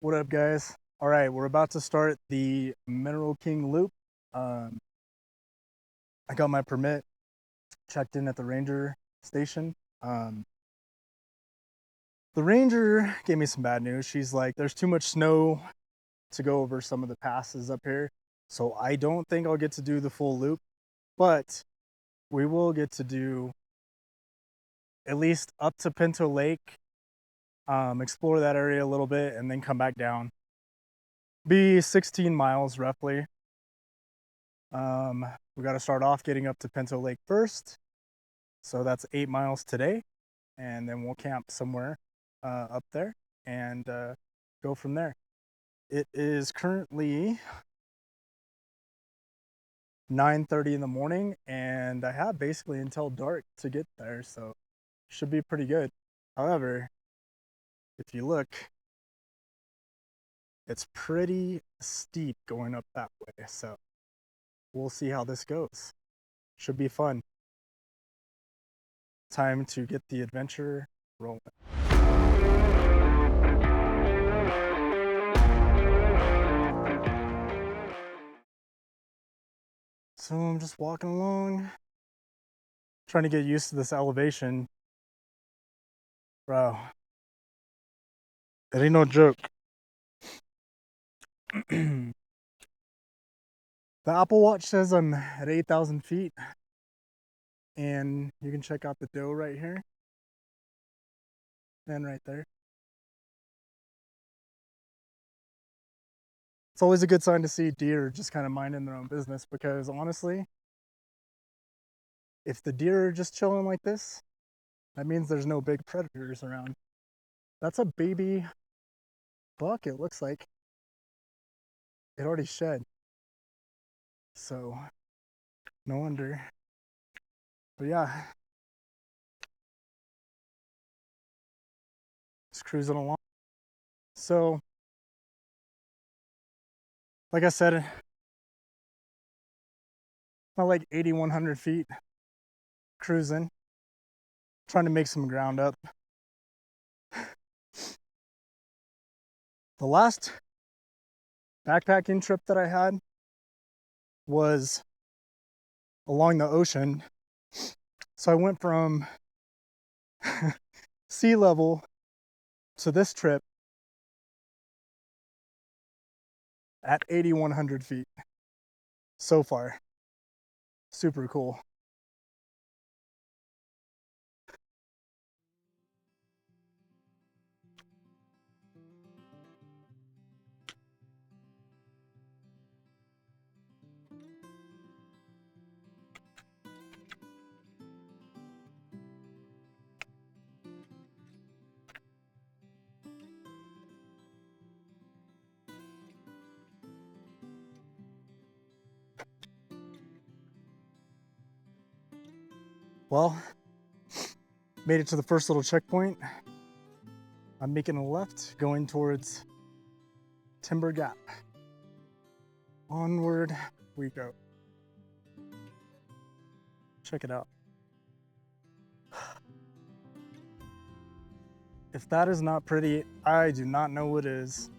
What up, guys? All right, we're about to start the Mineral King loop. Um, I got my permit, checked in at the ranger station. Um, the ranger gave me some bad news. She's like, there's too much snow to go over some of the passes up here. So I don't think I'll get to do the full loop, but we will get to do at least up to Pinto Lake, explore that area a little bit, and then come back down. Be 16 miles roughly. We got to start off getting up to Pinto Lake first. So that's 8 miles today. And then we'll camp somewhere up there and go from there. It is currently 9:30 in the morning, and I have basically until dark to get there. So should be pretty good. However, if you look, it's pretty steep going up that way. So we'll see how this goes. Should be fun. Time to get the adventure rolling. So I'm just walking along, trying to get used to this elevation. Bro, it ain't no joke. The Apple Watch says I'm at 8,000 feet, and you can check out the doe right here and right there. It's always a good sign to see deer just kind of minding their own business, because honestly, if the deer are just chilling like this, that means there's no big predators around. That's a baby buck, it looks like. It already shed. So, no wonder. But yeah, just cruising along. So, like I said, not like 8,100 feet cruising, trying to make some ground up. The last backpacking trip that I had was along the ocean. So I went from sea level to this trip at 8,100 feet so far. Super cool. Well, made it to the first little checkpoint. I'm making a left, going towards Timber Gap. Onward we go. Check it out. If that is not pretty, I do not know what is.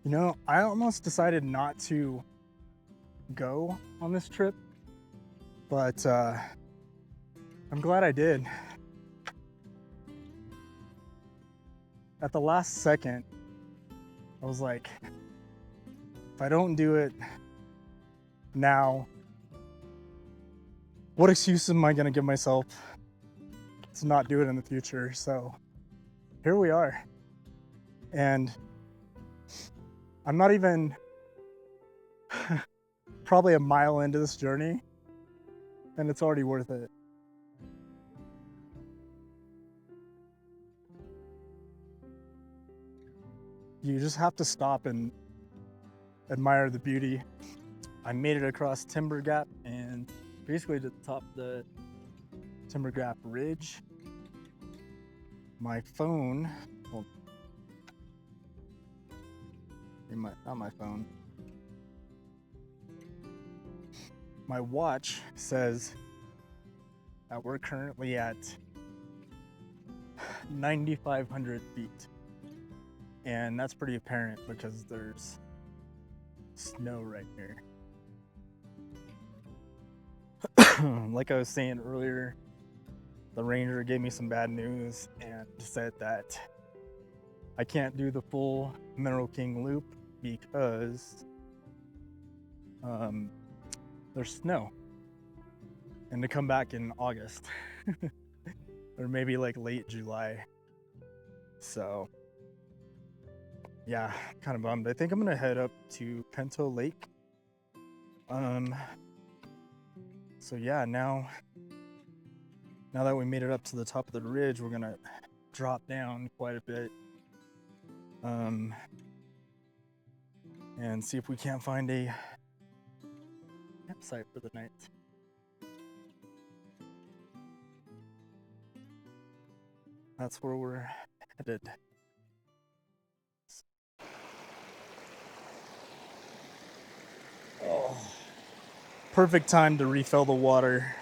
You know, I almost decided not to go on this trip, but I'm glad I did. At the last second, I was like, if I don't do it now, what excuse am I gonna give myself to not do it in the future? So here we are. And I'm not even probably a mile into this journey, and it's already worth it. You just have to stop and admire the beauty. I made it across Timber Gap and basically to the top of the Timber Gap Ridge. My phone, well, not my phone. My watch says that we're currently at 9,500 feet. And that's pretty apparent because there's snow right here. Like I was saying earlier, the ranger gave me some bad news and said that I can't do the full Mineral King loop because there's snow, and to come back in August or maybe like late July. So yeah, kind of bummed. I think I'm gonna head up to Pinto Lake. So yeah, now that we made it up to the top of the ridge, we're gonna drop down quite a bit and see if we can't find a campsite for the night. That's where we're headed. Oh, perfect time to refill the water.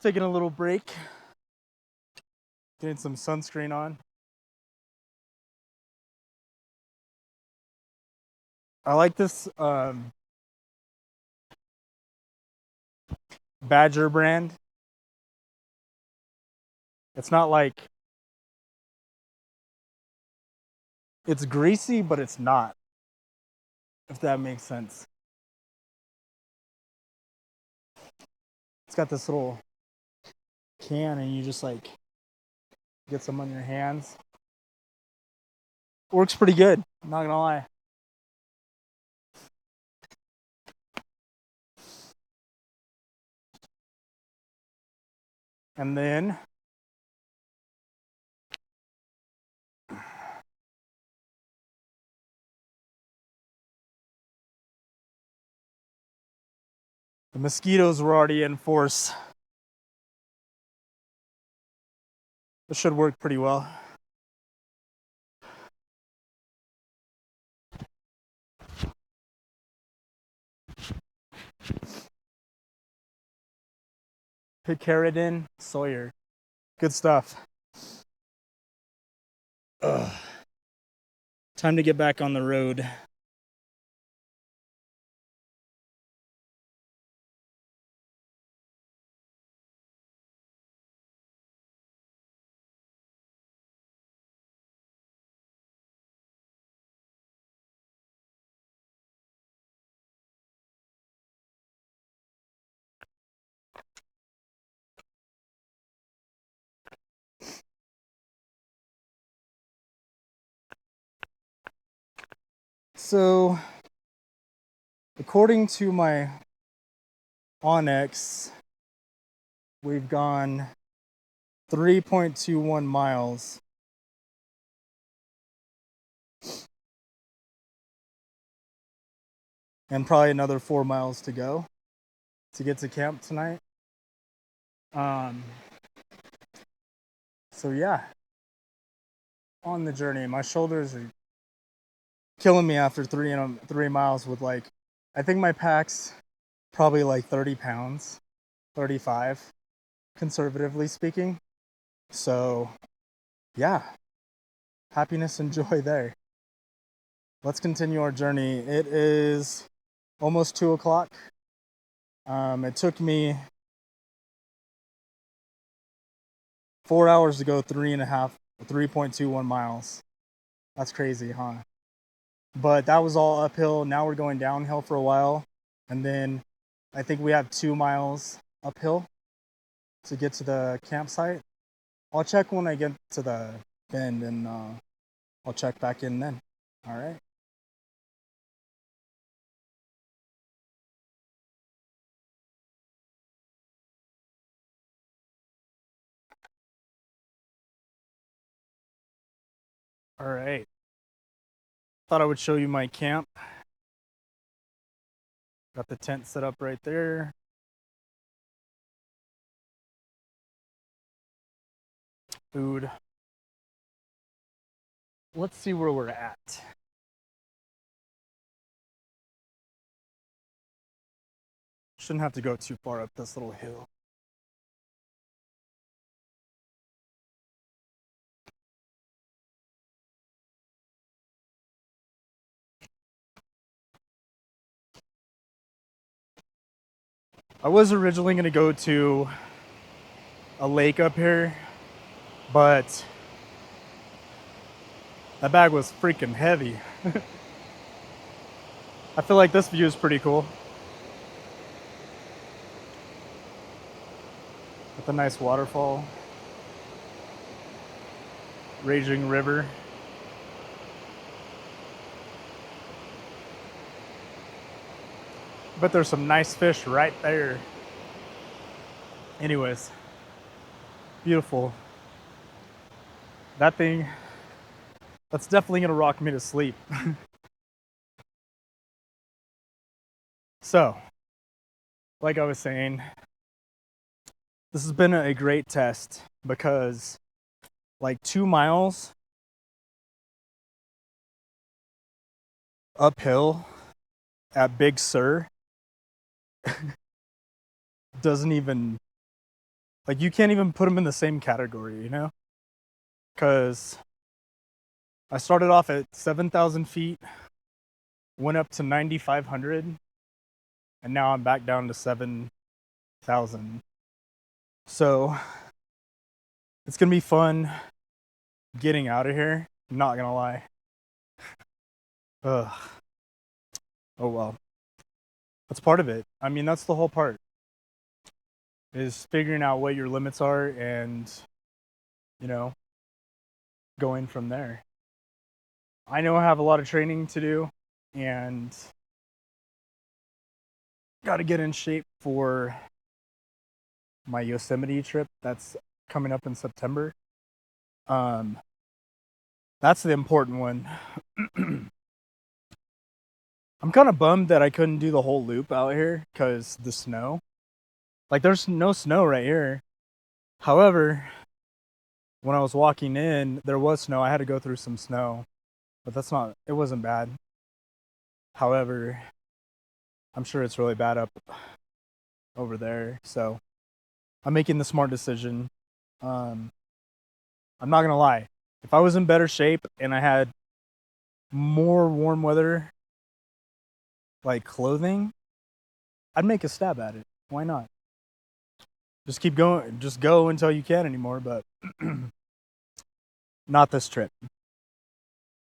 Taking a little break, getting some sunscreen on. I like this Badger brand. It's not like, it's greasy, but it's not, if that makes sense. It's got this little can and you just like get some on your hands. Works pretty good, I'm not gonna lie. And then the mosquitoes were already in force. This should work pretty well. Picaridin Sawyer. Good stuff. Ugh. Time to get back on the road. So, according to my Onyx, we've gone 3.21 miles. And probably another 4 miles to go to get to camp tonight. So yeah, on the journey, my shoulders are killing me after 3 miles with like, I think my pack's probably like 30 pounds, 35, conservatively speaking. So yeah, happiness and joy there. Let's continue our journey. It is almost 2 o'clock. It took me 4 hours to go 3.21 miles. That's crazy, huh? But that was all uphill. Now we're going downhill for a while. And then I think we have 2 miles uphill to get to the campsite. I'll check when I get to the bend and I'll check back in then. All right. All right. Thought I would show you my camp. Got the tent set up right there. Food. Let's see where we're at. Shouldn't have to go too far up this little hill. I was originally going to go to a lake up here, but that bag was freaking heavy. I feel like this view is pretty cool. With a nice waterfall. Raging river. But there's some nice fish right there. Anyways, beautiful. That thing, that's definitely gonna rock me to sleep. So, like I was saying, this has been a great test because like 2 miles uphill at Big Sur doesn't even, like, you can't even put them in the same category, you know? Because I started off at 7,000 feet, went up to 9,500, and now I'm back down to 7,000. So it's gonna be fun getting out of here. I'm not gonna lie. Ugh. Oh well. That's part of it. I mean, that's the whole part. Is figuring out what your limits are and, you know, going from there. I know I have a lot of training to do and got to get in shape for my Yosemite trip that's coming up in September. That's the important one. I'm kind of bummed that I couldn't do the whole loop out here because the snow. Like, there's no snow right here. However, when I was walking in, there was snow. I had to go through some snow, but it wasn't bad. However, I'm sure it's really bad up over there. So I'm making the smart decision. I'm not going to lie. If I was in better shape and I had more warm weather, like clothing, I'd make a stab at it. Why not? Just keep going. Just go until you can't anymore, but not this trip.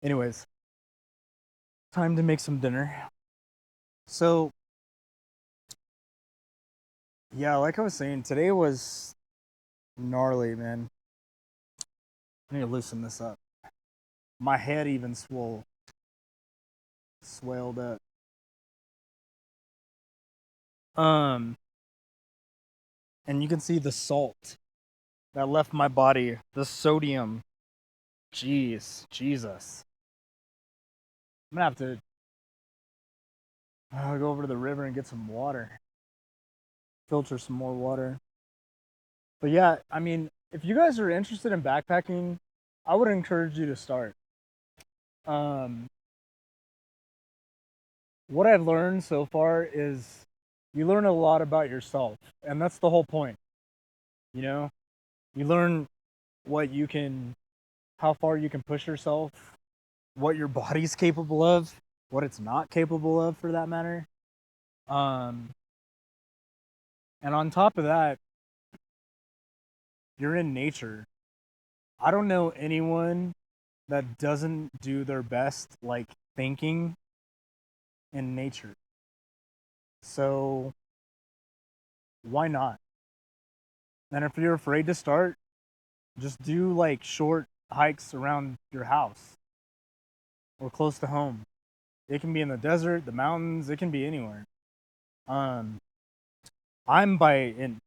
Anyways, time to make some dinner. So, yeah, like I was saying, today was gnarly, man. I need to loosen this up. My head even swelled up. And you can see the salt that left my body, the sodium. Jesus. I'm gonna have to go over to the river and get some water. Filter some more water. But yeah, I mean, if you guys are interested in backpacking, I would encourage you to start. What I've learned so far is you learn a lot about yourself, and that's the whole point. You know, you learn how far you can push yourself, what your body's capable of, what it's not capable of for that matter. And on top of that, you're in nature. I don't know anyone that doesn't do their best, like, thinking in nature. So why not? And if you're afraid to start, just do like short hikes around your house or close to home. It can be in the desert, the mountains, it can be anywhere. I'm by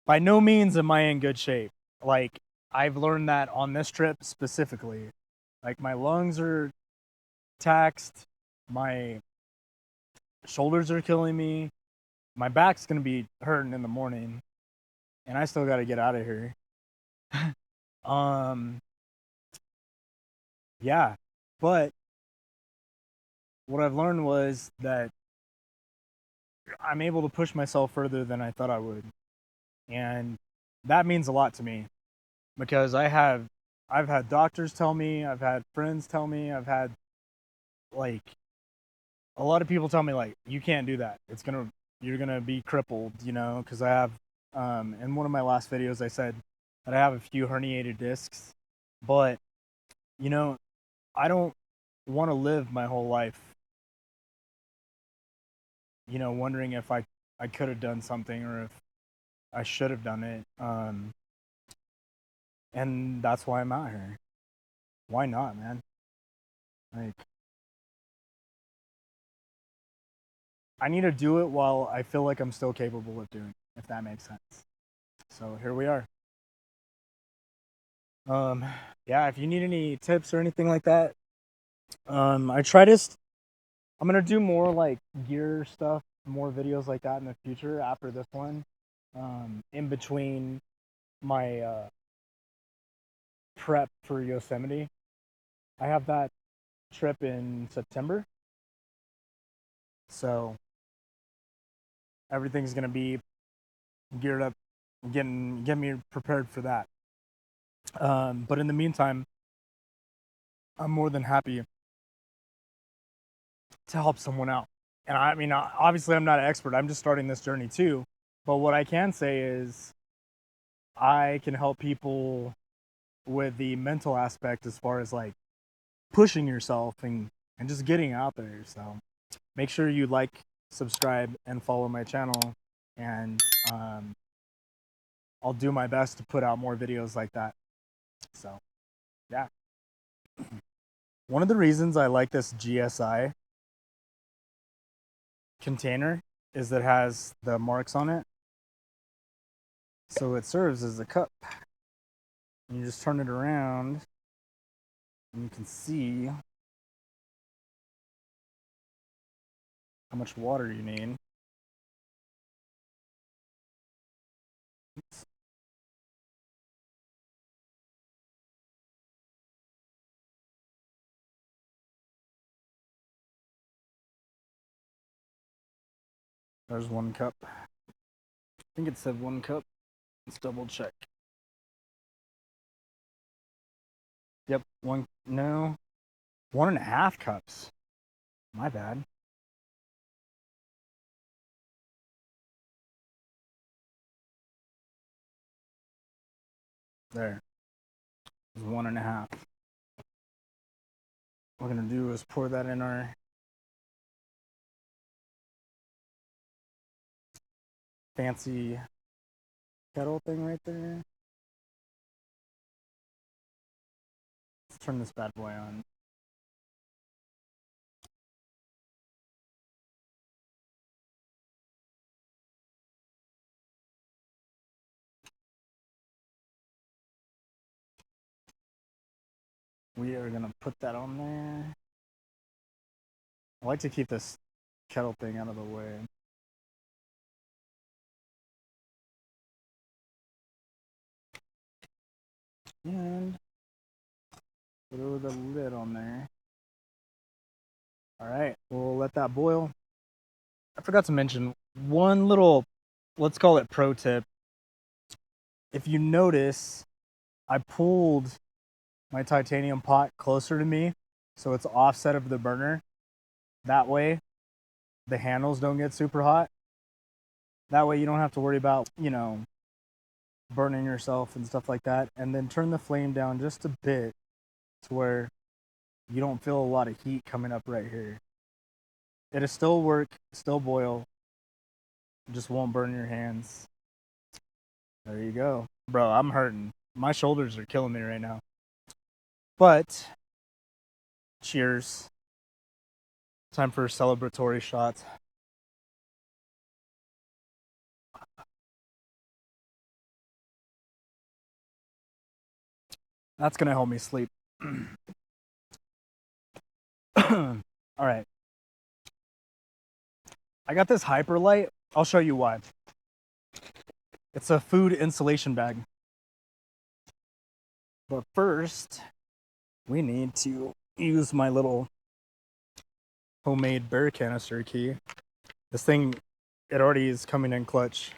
no means am I in good shape. Like, I've learned that on this trip specifically. Like my lungs are taxed, my shoulders are killing me, my back's gonna be hurting in the morning, and I still got to get out of here. um, yeah, but what I've learned was that I'm able to push myself further than I thought I would, and that means a lot to me because I've had doctors tell me, I've had friends tell me, I've had like a lot of people tell me like you can't do that. You're gonna be crippled, you know, because I have in one of my last videos I said that I have a few herniated discs, but you know I don't want to live my whole life, you know, wondering if I could have done something or if I should have done it. And that's why I'm out here. Why not, man? Like I need to do it while I feel like I'm still capable of doing it, if that makes sense. So here we are. Um, yeah, if you need any tips or anything like that, I try to. I'm gonna do more like gear stuff, more videos like that in the future after this one. In between my prep for Yosemite, I have that trip in September, so everything's gonna be geared up, getting me prepared for that. But in the meantime, I'm more than happy to help someone out. And I mean, obviously, I'm not an expert. I'm just starting this journey too. But what I can say is, I can help people with the mental aspect as far as like pushing yourself and just getting out there. So make sure you like, subscribe, and follow my channel. And I'll do my best to put out more videos like that. So, yeah. One of the reasons I like this GSI container is that it has the marks on it. So it serves as a cup. And you just turn it around and you can see how much water you need. Oops. There's one cup. I think it said one cup. Let's double check. Yep, one, no, 1.5 cups. My bad. There, it's 1.5. What we're gonna do is pour that in our fancy kettle thing right there. Let's turn this bad boy on. We are gonna put that on there. I like to keep this kettle thing out of the way. And throw the lid on there. All right, we'll let that boil. I forgot to mention one little, let's call it pro tip. If you notice, I pulled my titanium pot closer to me so it's offset of the burner. That way, the handles don't get super hot. That way, you don't have to worry about, you know, burning yourself and stuff like that. And then turn the flame down just a bit to where you don't feel a lot of heat coming up right here. It'll still work, still boil, just won't burn your hands. There you go. Bro, I'm hurting. My shoulders are killing me right now. But cheers. Time for a celebratory shot. That's gonna help me sleep. All right. I got this Hyperlight. I'll show you why. It's a food insulation bag. But first, we need to use my little homemade bear canister key. This thing, it already is coming in clutch.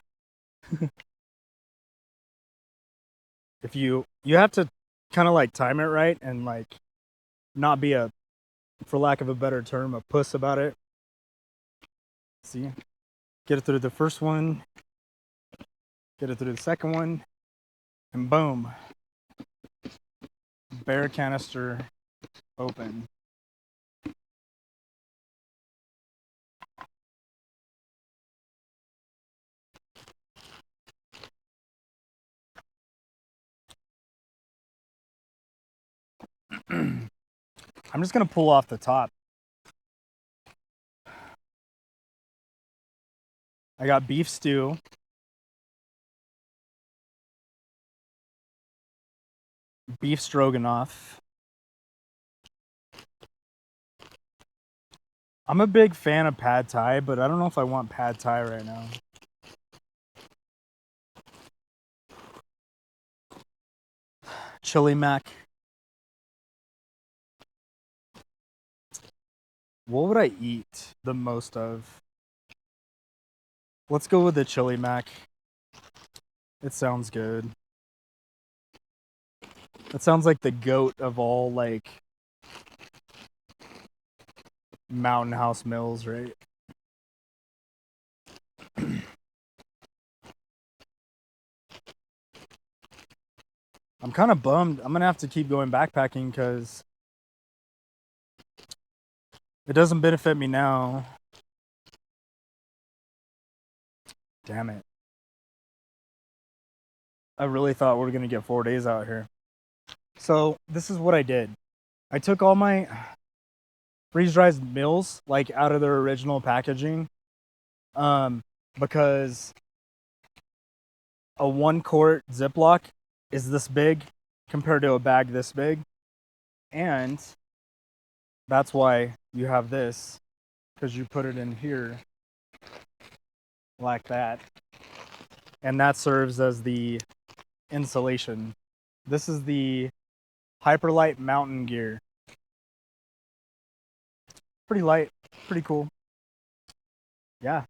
If you have to kind of like time it right and like not be a, for lack of a better term, a puss about it. See, get it through the first one, get it through the second one, and boom, bear canister open. I'm just gonna pull off the top. I got beef stew, beef stroganoff. I'm a big fan of pad thai, but I don't know if I want pad thai right now. Chili mac. What would I eat the most of? Let's go with the chili mac. It sounds good. It sounds like the goat of all like Mountain House meals, right? I'm kind of bummed. I'm gonna have to keep going backpacking because it doesn't benefit me now. Damn it. I really thought we were gonna get 4 days out here. So this is what I did. I took all my freeze-dried meals like out of their original packaging, because a 1 quart Ziploc is this big compared to a bag this big, and that's why you have this, because you put it in here like that, and that serves as the insulation. This is the Hyperlight mountain gear. Pretty light, pretty cool. Yeah,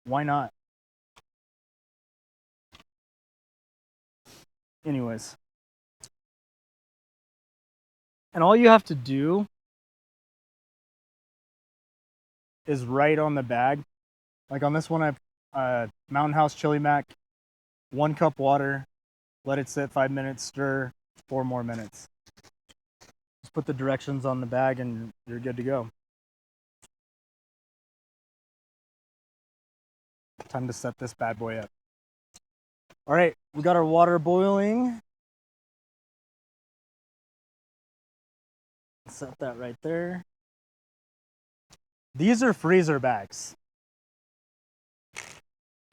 why not? Anyways, and all you have to do is write on the bag. Like on this one, I've Mountain House Chili Mac, 1 cup water, let it sit 5 minutes, stir 4 more minutes. Just put the directions on the bag and you're good to go. Time to set this bad boy up. All right, we got our water boiling. Set that right there. These are freezer bags.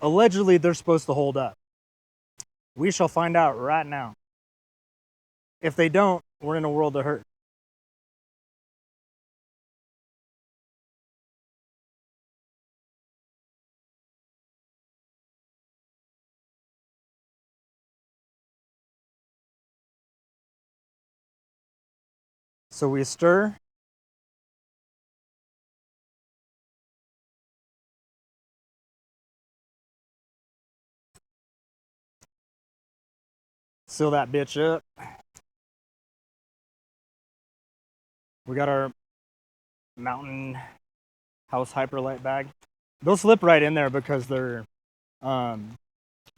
Allegedly, they're supposed to hold up. We shall find out right now. If they don't, we're in a world of hurt. So we stir. Seal that bitch up. We got our Mountain House Hyperlight bag. They'll slip right in there because they're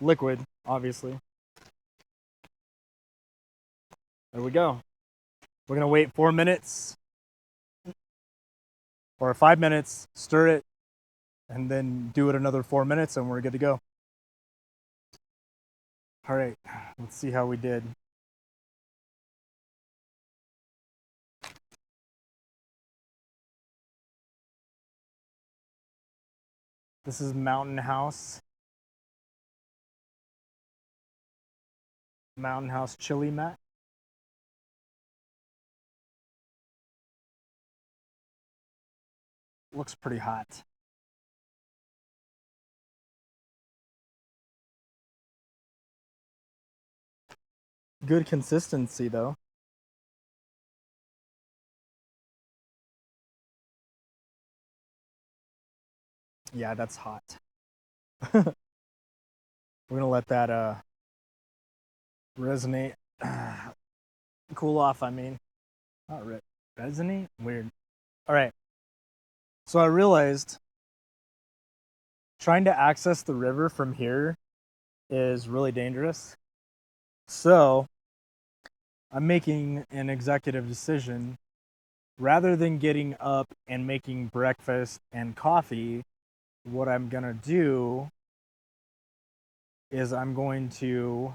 liquid, obviously. There we go. We're gonna wait 4 minutes or 5 minutes, stir it, and then do it another 4 minutes, and we're good to go. All right, let's see how we did. This is Mountain House Chili Mac. Looks pretty hot. Good consistency though. Yeah, that's hot. We're gonna let that resonate. Cool off, I mean. Not resonate? Weird. All right. So I realized trying to access the river from here is really dangerous. So I'm making an executive decision. Rather than getting up and making breakfast and coffee, what I'm gonna do is I'm going to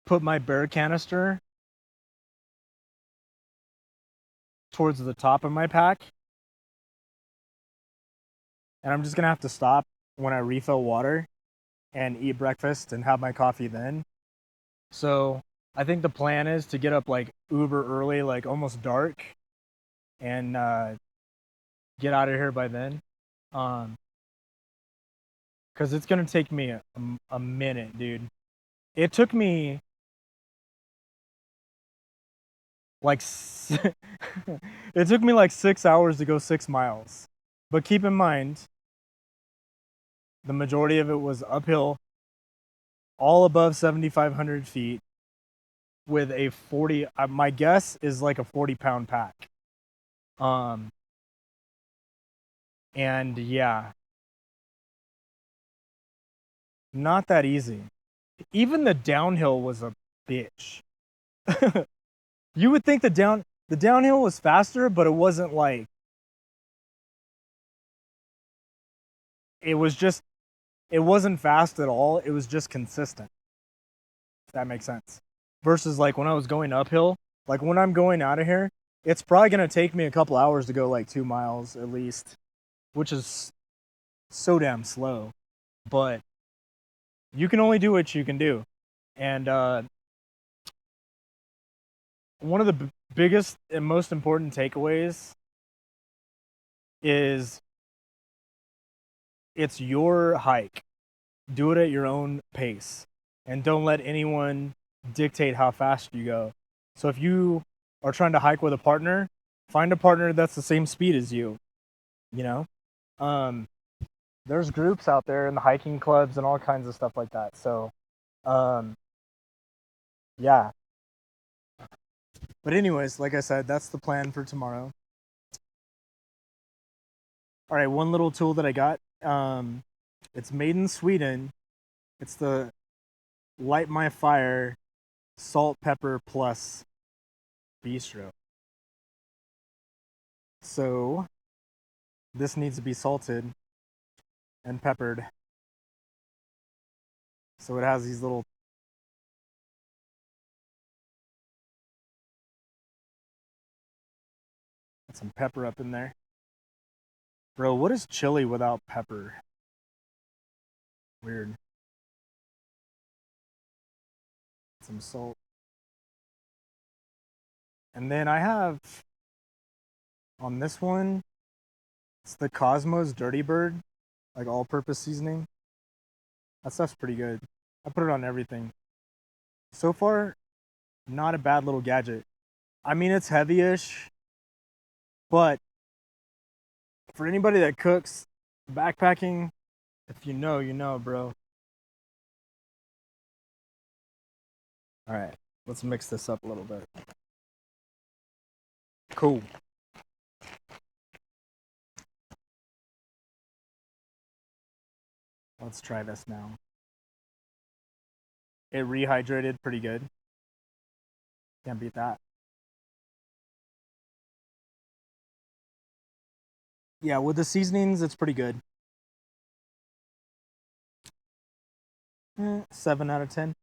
put my bear canister towards the top of my pack, and I'm just gonna have to stop when I refill water and eat breakfast and have my coffee then. So I think the plan is to get up like uber early, like almost dark, and get out of here by then. Um, because it's gonna take me a minute, dude. It took me like it took me like 6 hours to go 6 miles. But keep in mind, the majority of it was uphill, all above 7,500 feet, with a 40. My guess is like a 40-pound pack. Um, and yeah, not that easy. Even the downhill was a bitch. You would think the downhill was faster, but it wasn't like it was just it wasn't fast at all. It was just consistent. If that makes sense. Versus like when I was going uphill, like when I'm going out of here, it's probably gonna take me a couple hours to go like 2 miles at least, which is so damn slow. But you can only do what you can do. And one of the biggest and most important takeaways is it's your hike. Do it at your own pace and don't let anyone dictate how fast you go. So if you are trying to hike with a partner, find a partner that's the same speed as you, you know? Um, there's groups out there in the hiking clubs and all kinds of stuff like that. So, um, yeah. But anyways, like I said, that's the plan for tomorrow. All right, one little tool that I got. It's made in Sweden. It's the Light My Fire Salt Pepper Plus Bistro. So this needs to be salted and peppered. So it has these little some pepper up in there. Bro, what is chili without pepper? Weird. Some salt. And then I have on this one, it's the Cosmos Dirty Bird, like all purpose seasoning. That stuff's pretty good. I put it on everything. So far, not a bad little gadget. I mean, it's heavy-ish, but for anybody that cooks, backpacking, if you know, you know, bro. All right, let's mix this up a little bit. Cool. Let's try this now. It rehydrated pretty good. Can't beat that. Yeah, with the seasonings, it's pretty good. 7 out of 10.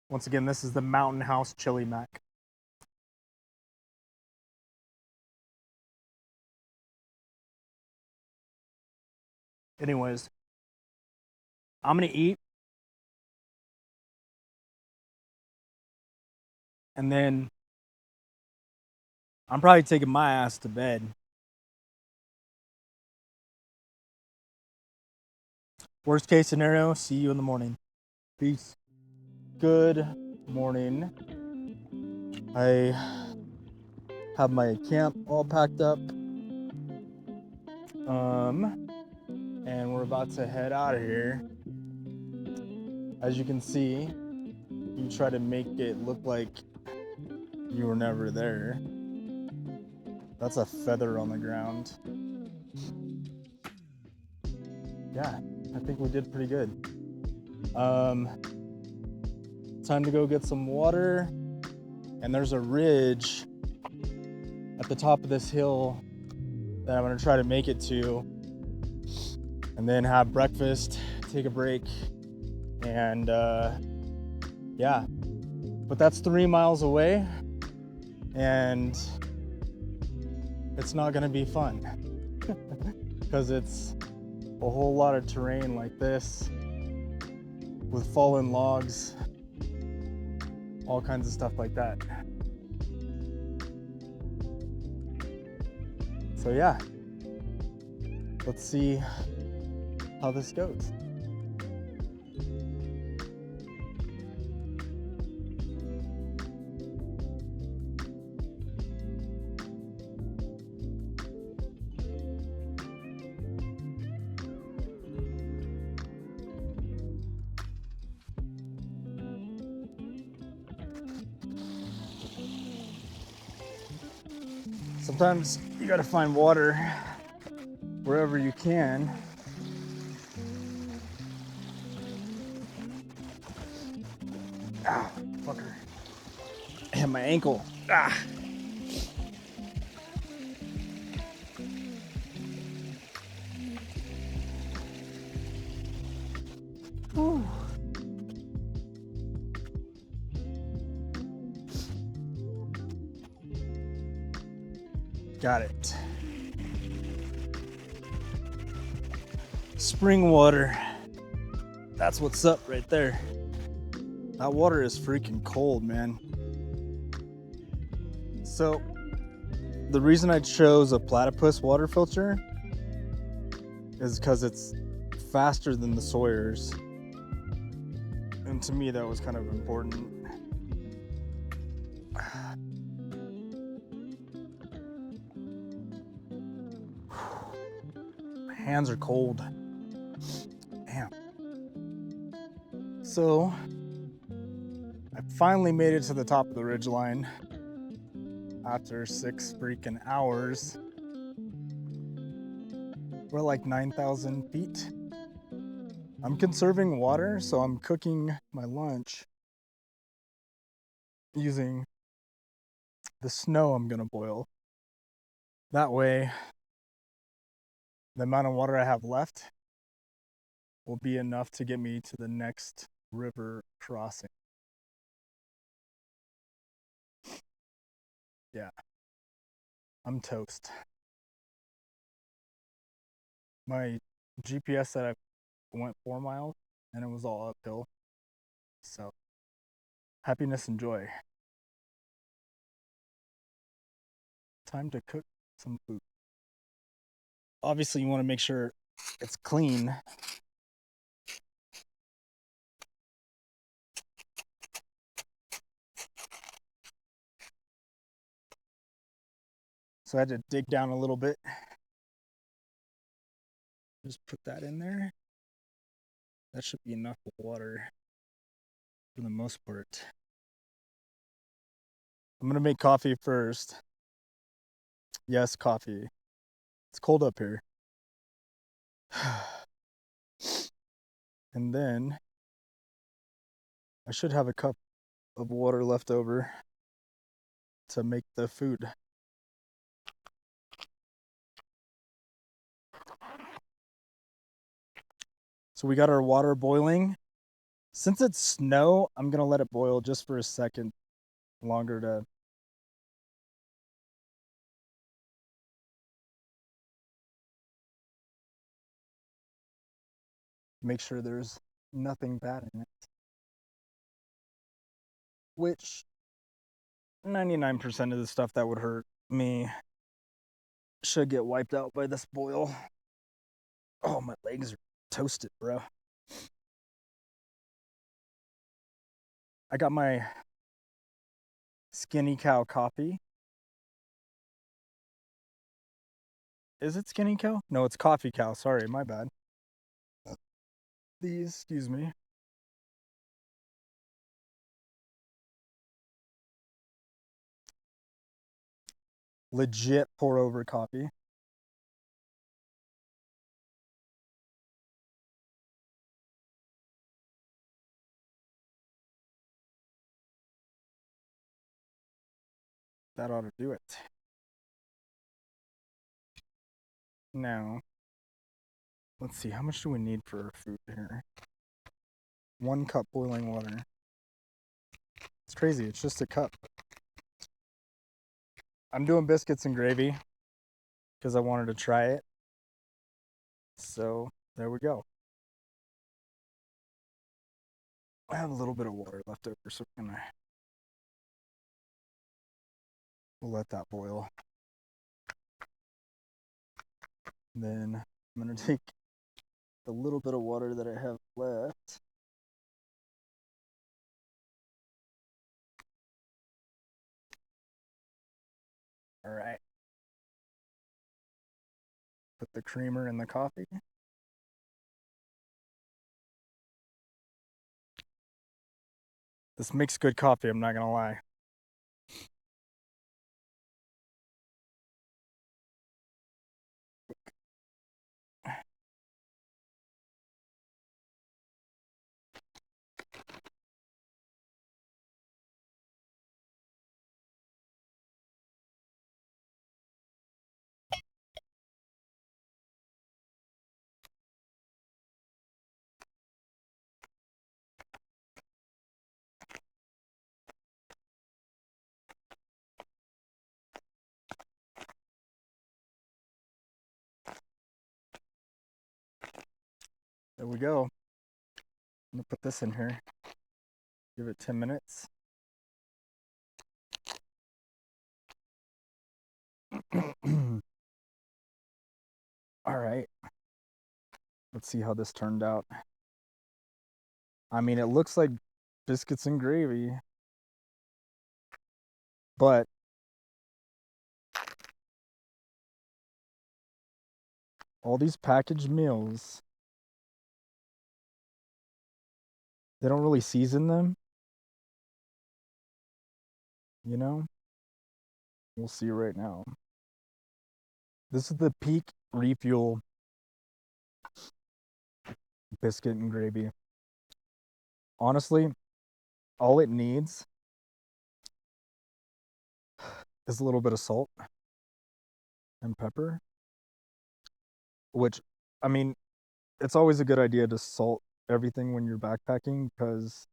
Once again, this is the Mountain House Chili Mac. Anyways, I'm gonna eat, and then I'm probably taking my ass to bed. Worst case scenario, see you in the morning. Peace. Good morning. I have my camp all packed up. And we're about to head out of here. As you can see, you try to make it look like you were never there. That's a feather on the ground. Yeah, I think we did pretty good. Time to go get some water. And there's a ridge at the top of this hill that I'm gonna try to make it to, and then have breakfast, take a break, and yeah. But that's 3 miles away, and it's not gonna be fun because it's a whole lot of terrain like this with fallen logs, all kinds of stuff like that. So yeah, let's see how this goes. Sometimes you gotta find water wherever you can. Ah, fucker. And my ankle. Ah. Whew. Got it. Spring water. That's what's up right there. That water is freaking cold, man. So, the reason I chose a platypus water filter is because it's faster than the Sawyer's. And to me, that was kind of important. My hands are cold. Damn. So, I finally made it to the top of the ridgeline after 6 freaking hours. We're like 9,000 feet. I'm conserving water, so I'm cooking my lunch using the snow I'm gonna boil. That way, the amount of water I have left will be enough to get me to the next river crossing. Yeah, I'm toast. My GPS said I went 4 miles and it was all uphill. So, happiness and joy. Time to cook some food. Obviously, you want to make sure it's clean. So I had to dig down a little bit. Just put that in there. That should be enough water for the most part. I'm gonna make coffee first. Yes, coffee. It's cold up here. And then I should have a cup of water left over to make the food. So we got our water boiling. Since it's snow, I'm gonna let it boil just for a second longer to make sure there's nothing bad in it. Which 99% of the stuff that would hurt me should get wiped out by this boil. Oh, my legs are toasted, bro. I got my Skinny Cow coffee. Is it Skinny Cow? No, it's Coffee Cow. Sorry, my bad. These, excuse me. Legit pour over coffee. That ought to do it. Now, let's see, how much do we need for food here? 1 cup boiling water. It's crazy, it's just a cup. I'm doing biscuits and gravy because I wanted to try it. So, there we go. I have a little bit of water left over, so we'll let that boil. Then I'm gonna take the little bit of water that I have left. All right. Put the creamer in the coffee. This makes good coffee, I'm not gonna lie. There we go. I'm gonna put this in here. Give it 10 minutes. All right. Let's see how this turned out. I mean, it looks like biscuits and gravy, but all these packaged meals, they don't really season them, you know? We'll see right now. This is the peak refuel biscuit and gravy. Honestly, all it needs is a little bit of salt and pepper, which, I mean, it's always a good idea to salt everything when you're backpacking because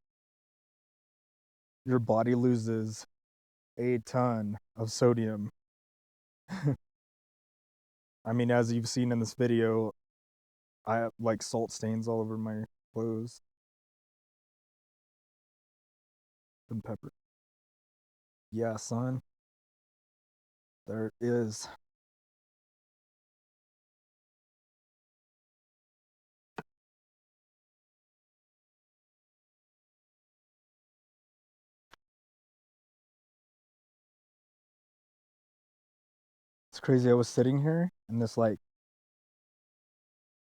your body loses a ton of sodium. I mean, as you've seen in this video, I have like salt stains all over my clothes and pepper. Yeah, son. There it is. It's crazy. I was sitting here and this like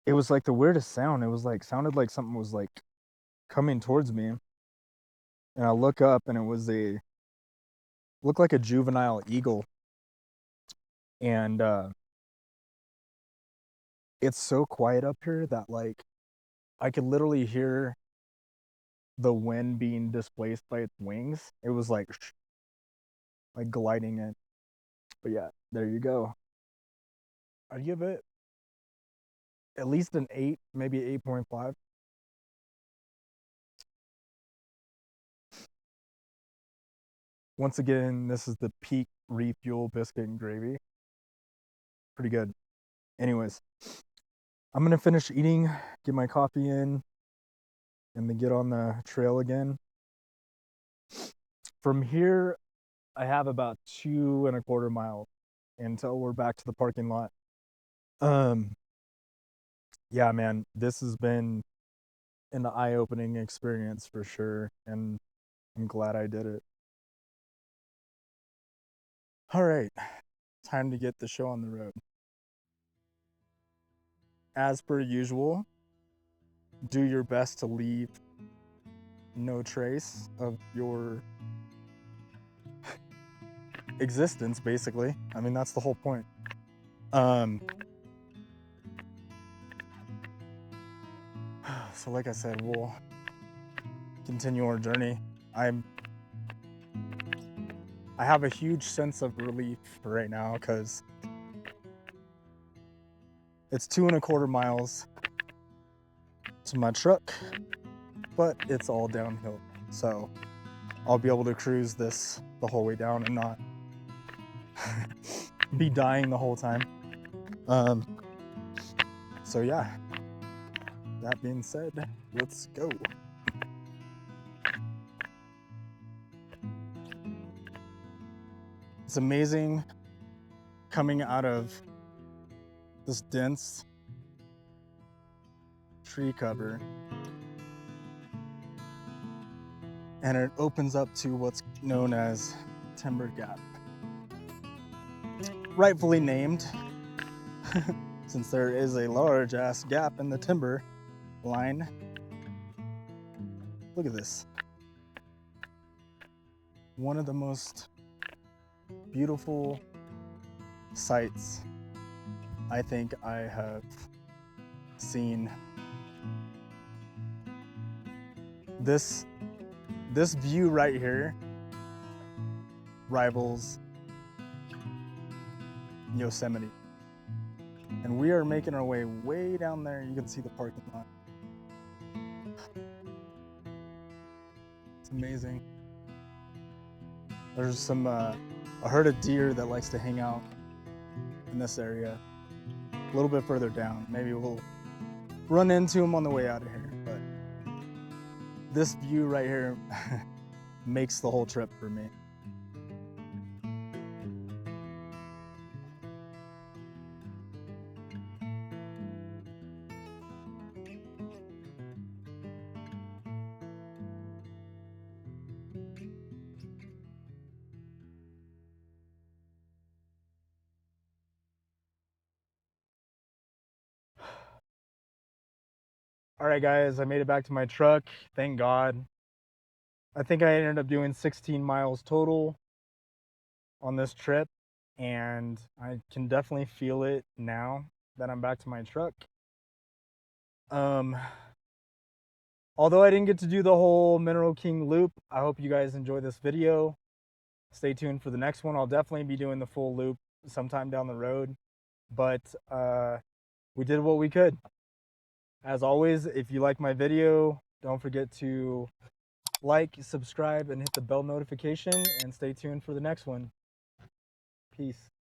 it was like the weirdest sound. It was like sounded like something was like coming towards me. And I look up and it was a looked like a juvenile eagle. And it's so quiet up here that like I could literally hear the wind being displaced by its wings. It was like gliding in. But yeah, there you go. I'd give it at least an 8, maybe 8.5. Once again, this is the peak refuel biscuit and gravy. Pretty good. Anyways, I'm gonna finish eating, get my coffee in, and then get on the trail again. From here, I have about 2.25 miles. until we're back to the parking lot. Yeah, man, this has been an eye-opening experience for sure, and I'm glad I did it. All right, time to get the show on the road. As per usual, do your best to leave no trace of your existence, basically. I mean, that's the whole point. So like I said, we'll continue our journey. I have a huge sense of relief right now because it's 2.25 miles to my truck, but it's all downhill. So I'll be able to cruise this the whole way down and not be dying the whole time. So yeah, that being said, let's go. It's amazing coming out of this dense tree cover, and it opens up to what's known as Timber Gap. Rightfully named, since there is a large ass gap in the timber line. Look at this. One of the most beautiful sights I think I have seen. This view right here rivals Yosemite. And we are making our way down there. You can see the parking lot. It's amazing. There's some a herd of deer that likes to hang out in this area. A little bit further down. Maybe we'll run into them on the way out of here. But this view right here makes the whole trip for me. All right, guys, I made it back to my truck. Thank God. I think I ended up doing 16 miles total on this trip, and I can definitely feel it now that I'm back to my truck. Although I didn't get to do the whole Mineral King loop, I hope you guys enjoy this video. Stay tuned for the next one. I'll definitely be doing the full loop sometime down the road, but we did what we could. As always, if you like my video, don't forget to like, subscribe, and hit the bell notification, and stay tuned for the next one. Peace.